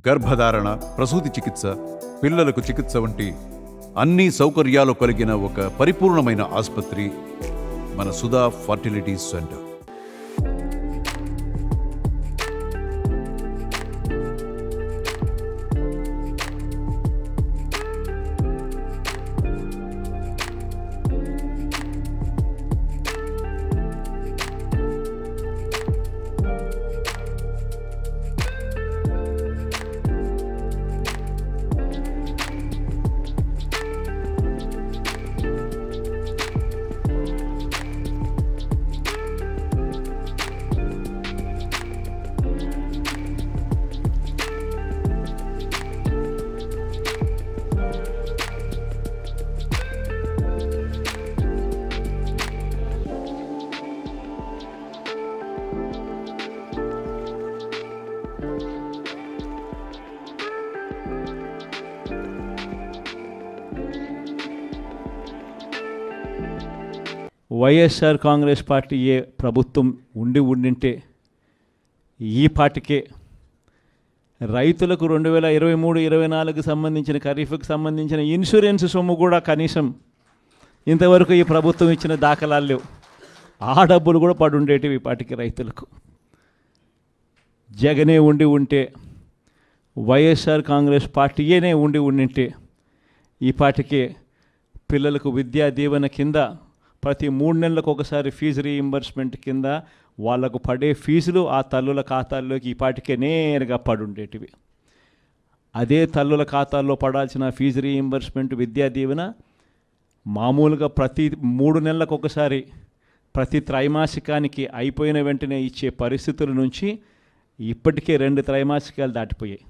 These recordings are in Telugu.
గర్భధారణ, ప్రసూతి చికిత్స, పిల్లలకు చికిత్స వంటి అన్ని సౌకర్యాలు కలిగిన ఒక పరిపూర్ణమైన ఆసుపత్రి మన Sudha fertility centre. YSR Congress party ప్రభుత్వం ఉండింటే ఈ పార్టీకే రైతులకు 2023-24 సంబంధించిన ఖరీఫ్కి సంబంధించిన ఇన్సూరెన్స్ సొమ్ము కూడా కనీసం ఇంతవరకు ఈ ప్రభుత్వం ఇచ్చిన దాఖలాలు లేవు. ఆ డబ్బులు కూడా పడుండేటివి ఈ పార్టీకి రైతులకు. జగనే ఉంటే వైఎస్ఆర్ కాంగ్రెస్ పార్టీయేనే ఉండింటే ఈ పార్టీకి పిల్లలకు విద్యా దీవెన కింద ప్రతి 3 నెలలకు ఒకసారి ఫీజు రీయింబర్స్మెంట్ కింద వాళ్లకు పడే ఫీజులు ఆ తల్లుల ఖాతాల్లోకి ఈ పాటికే నేరుగా పడుండేటివి. అదే తల్లుల ఖాతాల్లో పడాల్సిన ఫీజు రీయింబర్స్మెంట్ విద్యా దీవెన మామూలుగా ప్రతి 3 నెలలకు ఒకసారి ప్రతి త్రైమాసికానికి అయిపోయిన వెంటనే ఇచ్చే పరిస్థితుల నుంచి ఇప్పటికే 2 త్రైమాసికాలు దాటిపోయాయి.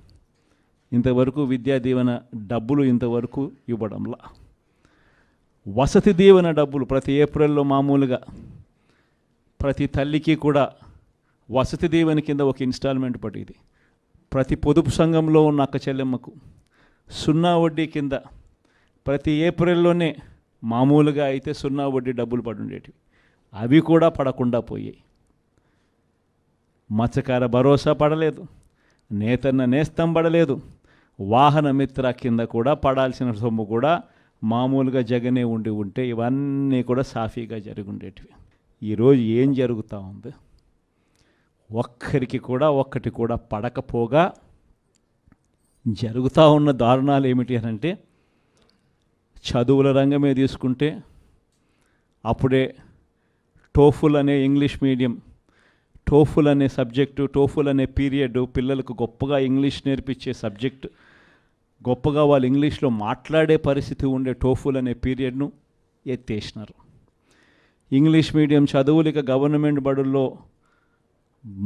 ఇంతవరకు విద్యా దీవెన డబ్బులు ఇంతవరకు ఇవ్వడంలా. వసతి దీవెన డబ్బులు ప్రతి ఏప్రిల్లో మామూలుగా ప్రతి తల్లికి కూడా వసతి దీవెన కింద ఒక ఇన్స్టాల్మెంట్ పడేది. ప్రతి పొదుపు సంఘంలో ఉన్న అక్క చెల్లెమ్మకు 0 వడ్డీ కింద ప్రతి ఏప్రిల్లోనే మామూలుగా అయితే 0 వడ్డీ డబ్బులు పడుండేటివి. అవి కూడా పడకుండా పోయాయి. మత్స్యకార భరోసా పడలేదు, నేతన్న నేస్తం పడలేదు, వాహన మిత్ర కింద కూడా పడాల్సిన సొమ్ము కూడా మామూలుగా జగనే ఉంటే ఇవన్నీ కూడా సాఫీగా జరుగుండేటివి. ఈరోజు ఏం జరుగుతూ ఉంది? ఒక్కటి కూడా పడకపోగా జరుగుతూ ఉన్న దారుణాలు ఏమిటి అని అంటే, చదువుల రంగమే తీసుకుంటే అప్పుడే టోఫుల్ అనే ఇంగ్లీష్ మీడియం, టోఫుల్ అనే సబ్జెక్టు, టోఫుల్ అనే పీరియడ్ పిల్లలకు గొప్పగా ఇంగ్లీష్ నేర్పించే సబ్జెక్టు, గొప్పగా వాళ్ళు ఇంగ్లీష్లో మాట్లాడే పరిస్థితి ఉండే టోఫుల్ అనే పీరియడ్ను ఎత్తేసినారు. ఇంగ్లీష్ మీడియం చదువులు ఇక గవర్నమెంట్ బడుల్లో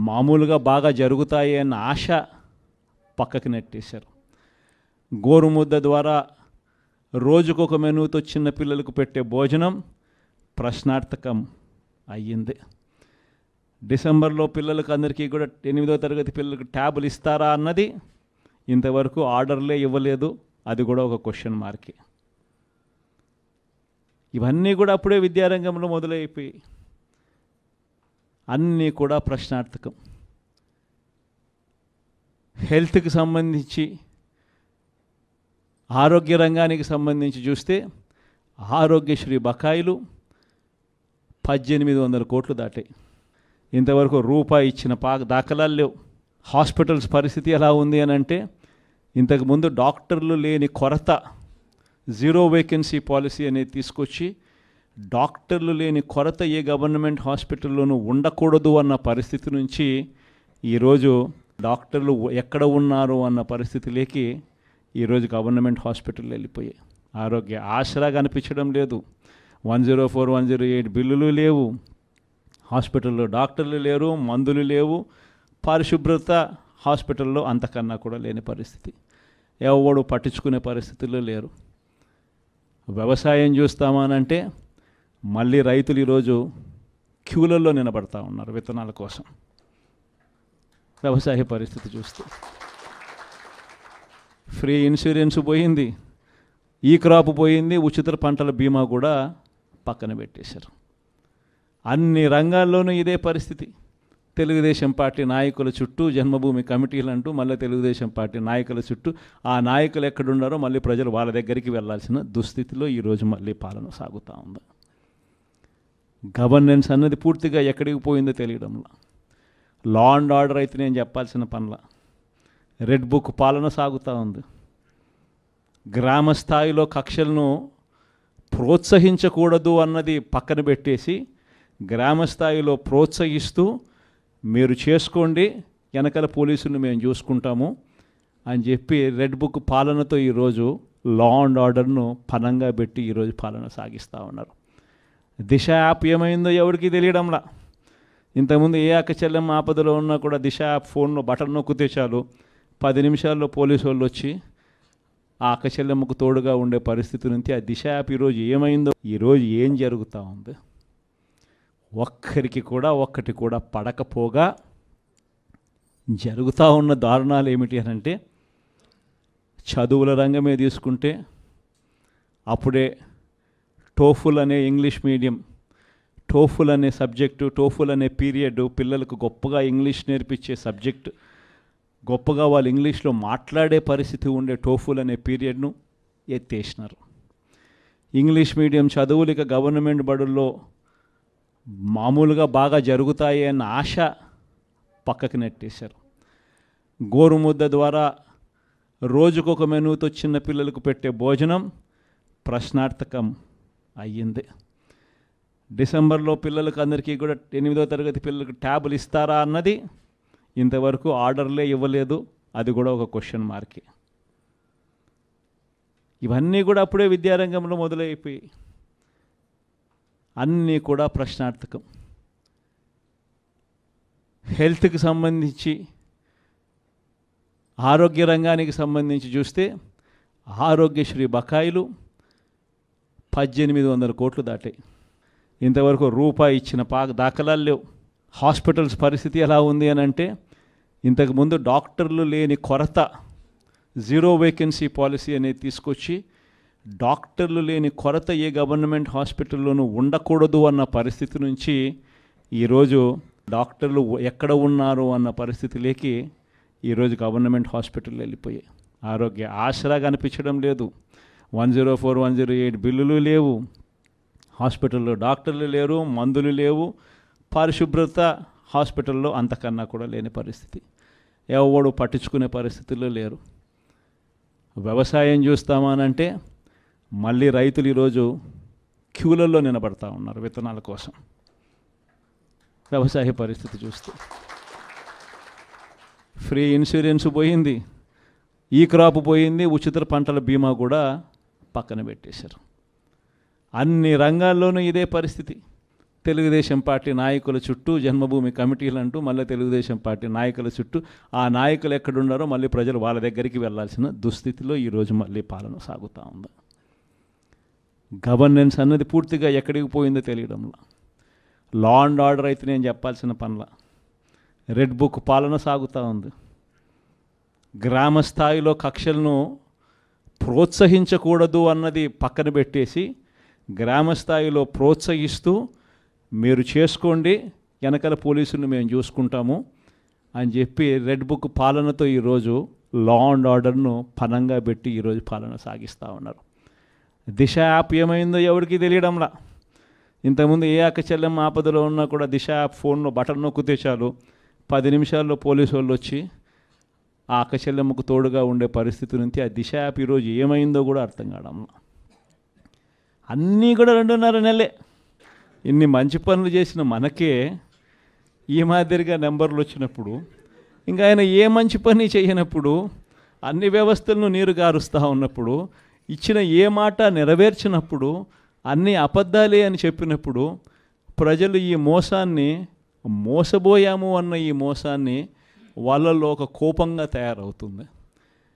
మామూలుగా బాగా జరుగుతాయి అన్న ఆశ పక్కకి నెట్టేశారు. గోరుముద్ద ద్వారా రోజుకొక మెనూతో చిన్న పిల్లలకు పెట్టే భోజనం ప్రశ్నార్థకం అయ్యింది. డిసెంబర్లో పిల్లలకు అందరికీ కూడా 8వ తరగతి పిల్లలకు ట్యాబులు ఇస్తారా అన్నది ఇంతవరకు ఆర్డర్లే ఇవ్వలేదు. అది కూడా ఒక క్వశ్చన్ మార్కే. ఇవన్నీ కూడా అప్పుడే విద్యారంగంలో మొదలైపోయి అన్నీ కూడా ప్రశ్నార్థకం. హెల్త్కి సంబంధించి, ఆరోగ్య రంగానికి సంబంధించి చూస్తే ఆరోగ్యశ్రీ బకాయిలు 1800 కోట్లు దాటాయి. ఇంతవరకు రూపాయి ఇచ్చిన దాఖలాలు లేవు. హాస్పిటల్స్ పరిస్థితి ఎలా ఉంది అని అంటే, ఇంతకుముందు డాక్టర్లు లేని కొరత, 0 వేకెన్సీ పాలసీ అనేది తీసుకొచ్చి డాక్టర్లు లేని కొరత ఏ గవర్నమెంట్ హాస్పిటల్లోనూ ఉండకూడదు అన్న పరిస్థితి నుంచి ఈరోజు డాక్టర్లు ఎక్కడ ఉన్నారు అన్న పరిస్థితిలోకి ఈరోజు గవర్నమెంట్ హాస్పిటల్ వెళ్ళిపోయాయి. ఆరోగ్య ఆసరా కనిపించడం లేదు. 104, 108 బిల్లులు లేవు. హాస్పిటల్లో డాక్టర్లు లేరు, మందులు లేవు, పరిశుభ్రత హాస్పిటల్లో అంతకన్నా కూడా లేని పరిస్థితి. ఎవడు పట్టించుకునే పరిస్థితుల్లో లేరు. వ్యవసాయం చూస్తామనంటే మళ్ళీ రైతులు ఈరోజు క్యూలలో నిలబడతా ఉన్నారు విత్తనాల కోసం. వ్యవసాయ పరిస్థితి చూస్తే ఫ్రీ ఇన్సూరెన్స్ పోయింది, ఈ క్రాప్ పోయింది, ఉచిత పంటల బీమా కూడా పక్కన పెట్టేశారు. అన్ని రంగాల్లోనూ ఇదే పరిస్థితి. తెలుగుదేశం పార్టీ నాయకుల చుట్టూ జన్మభూమి కమిటీలు అంటూ మళ్ళీ తెలుగుదేశం పార్టీ నాయకుల చుట్టూ ఆ నాయకులు ఎక్కడున్నారో మళ్ళీ ప్రజలు వాళ్ళ దగ్గరికి వెళ్ళాల్సిన దుస్థితిలో ఈరోజు మళ్ళీ పాలన సాగుతూ ఉంది. గవర్నెన్స్ అన్నది పూర్తిగా ఎక్కడికి పోయిందో తెలియడంలా. లా అండ్ ఆర్డర్ అయితే నేను చెప్పాల్సిన పనుల రెడ్ బుక్ పాలన సాగుతూ ఉంది. గ్రామ స్థాయిలో కక్షలను ప్రోత్సహించకూడదు అన్నది పక్కన పెట్టేసి గ్రామ స్థాయిలో ప్రోత్సహిస్తూ మీరు చేసుకోండి, వెనకాల పోలీసులను మేము చూసుకుంటాము అని చెప్పి రెడ్ బుక్ పాలనతో ఈరోజు లా అండ్ ఆర్డర్ను పనంగా పెట్టి ఈరోజు పాలన సాగిస్తూ ఉన్నారు. దిశ యాప్ ఏమైందో ఎవరికి తెలియడంలా. ఇంతకుముందు ఏ అక్క చెల్లెమ్మ ఆపదలో ఉన్నా కూడా దిశ యాప్ ఫోన్లో బటన్ నొక్కితే చాలు 10 నిమిషాల్లో పోలీసు వాళ్ళు వచ్చి ఆ అక్క చెల్లెమ్మకు తోడుగా ఉండే పరిస్థితి నుంచి ఆ దిశ యాప్ ఈరోజు ఏమైందో, ఈరోజు ఏం జరుగుతూ ఉంది, ఒక్కరికి కూడా ఒక్కటి కూడా పడకపోగా జరుగుతూ ఉన్న దారుణాలు ఏమిటి అని అంటే, చదువుల రంగమే తీసుకుంటే అప్పుడే టోఫుల్ అనే ఇంగ్లీష్ మీడియం, టోఫుల్ అనే సబ్జెక్టు, టోఫుల్ అనే పీరియడ్ పిల్లలకు గొప్పగా ఇంగ్లీష్ నేర్పించే సబ్జెక్టు, గొప్పగా వాళ్ళు ఇంగ్లీష్లో మాట్లాడే పరిస్థితి ఉండే టోఫుల్ అనే పీరియడ్ను ఎత్తేసినారు. ఇంగ్లీష్ మీడియం చదువులు ఇక గవర్నమెంట్ బడుల్లో మామూలుగా బాగా జరుగుతాయి అన్న ఆశ పక్కకి నెట్టేశారు. గోరుముద్ద ద్వారా రోజుకొక మెనూతో చిన్న పిల్లలకు పెట్టే భోజనం ప్రశ్నార్థకం అయ్యింది. డిసెంబర్లో పిల్లలకు అందరికీ కూడా 8వ తరగతి పిల్లలకు ట్యాబులు ఇస్తారా అన్నది ఇంతవరకు ఆర్డర్లే ఇవ్వలేదు, అది కూడా ఒక క్వశ్చన్ మార్కే. ఇవన్నీ కూడా అప్పుడే విద్యారంగంలో మొదలైపోయి అన్నీ కూడా ప్రశ్నార్థకం. హెల్త్కి సంబంధించి, ఆరోగ్య రంగానికి సంబంధించి చూస్తే ఆరోగ్యశ్రీ బకాయిలు 1800 కోట్లు దాటాయి. ఇంతవరకు రూపాయి ఇచ్చిన దాఖలాలు లేవు. హాస్పిటల్స్ పరిస్థితి ఎలా ఉంది అని అంటే, ఇంతకుముందు డాక్టర్లు లేని కొరత, జీరో వేకెన్సీ పాలసీ అనేది తీసుకొచ్చి డాక్టర్లు లేని కొరత ఏ గవర్నమెంట్ హాస్పిటల్లోనూ ఉండకూడదు అన్న పరిస్థితి నుంచి ఈరోజు డాక్టర్లు ఎక్కడ ఉన్నారు అన్న పరిస్థితిలోకి ఈరోజు గవర్నమెంట్ హాస్పిటల్ వెళ్ళిపోయాయి. ఆరోగ్య ఆసరా కనిపించడం లేదు, 104, 108 బిల్లులు లేవు, హాస్పిటల్లో డాక్టర్లు లేరు, మందులు లేవు, పరిశుభ్రత హాస్పిటల్లో అంతకన్నా కూడా లేని పరిస్థితి, ఎవడు పట్టించుకునే పరిస్థితుల్లో లేరు. వ్యవసాయం చూస్తామనంటే మళ్ళీ రైతులు ఈరోజు క్యూలలో నిలబడతా ఉన్నారు విత్తనాల కోసం. వ్యవసాయ పరిస్థితి చూస్తే ఫ్రీ ఇన్సూరెన్స్ పోయింది, ఈ క్రాప్ పోయింది, ఉచిత పంటల బీమా కూడా పక్కన పెట్టేశారు. అన్ని రంగాల్లోనూ ఇదే పరిస్థితి. తెలుగుదేశం పార్టీ నాయకుల చుట్టూ జన్మభూమి కమిటీలు అంటూ మళ్ళీ తెలుగుదేశం పార్టీ నాయకుల చుట్టూ ఆ నాయకులు ఎక్కడున్నారో మళ్ళీ ప్రజలు వాళ్ళ దగ్గరికి వెళ్ళాల్సిన దుస్థితిలో ఈరోజు మళ్ళీ పాలన సాగుతూ ఉంది. గవర్నెన్స్ అన్నది పూర్తిగా ఎక్కడికి పోయిందో తెలియడంలా. లా అండ్ ఆర్డర్ అయితే నేను చెప్పాల్సిన పనుల రెడ్ బుక్ పాలన సాగుతూ ఉంది. గ్రామ స్థాయిలో కక్షలను ప్రోత్సహించకూడదు అన్నది పక్కన పెట్టేసి గ్రామ స్థాయిలో ప్రోత్సహిస్తూ మీరు చేసుకోండి, వెనకాల పోలీసులను మేము చూసుకుంటాము అని చెప్పి రెడ్ బుక్ పాలనతో ఈరోజు లా అండ్ ఆర్డర్ను పనంగా పెట్టి ఈరోజు పాలన సాగిస్తూ ఉన్నారు. దిశ యాప్ ఏమైందో ఎవరికి తెలియడంలా. ఇంతకుముందు ఏ అక్క చెల్లెమ్మ ఆపదలో ఉన్నా కూడా దిశ యాప్ ఫోన్లో బటన్ నొక్కితే చాలు 10 నిమిషాల్లో పోలీసు వాళ్ళు వచ్చి ఆ అక్క చెల్లెమ్మకు తోడుగా ఉండే పరిస్థితి నుంచి ఆ దిశ యాప్ ఈరోజు ఏమైందో కూడా అర్థం కావడంలా. అన్నీ కూడా 2.5 నెలలే. ఇన్ని మంచి పనులు చేసిన మనకే ఈ మాదిరిగా నెంబర్లు వచ్చినప్పుడు, ఇంకా ఆయన ఏ మంచి పని చేయనప్పుడు, అన్ని వ్యవస్థలను నీరు గారుస్తూ ఉన్నప్పుడు, ఇచ్చిన ఏ మాట నెరవేర్చినప్పుడు, అన్నీ అబద్ధాలే అని చెప్పినప్పుడు ప్రజలు ఈ మోసాన్ని, మోసబోయాము అన్న ఈ మోసాన్ని వాళ్ళల్లో ఒక కోపంగా తయారవుతుంది.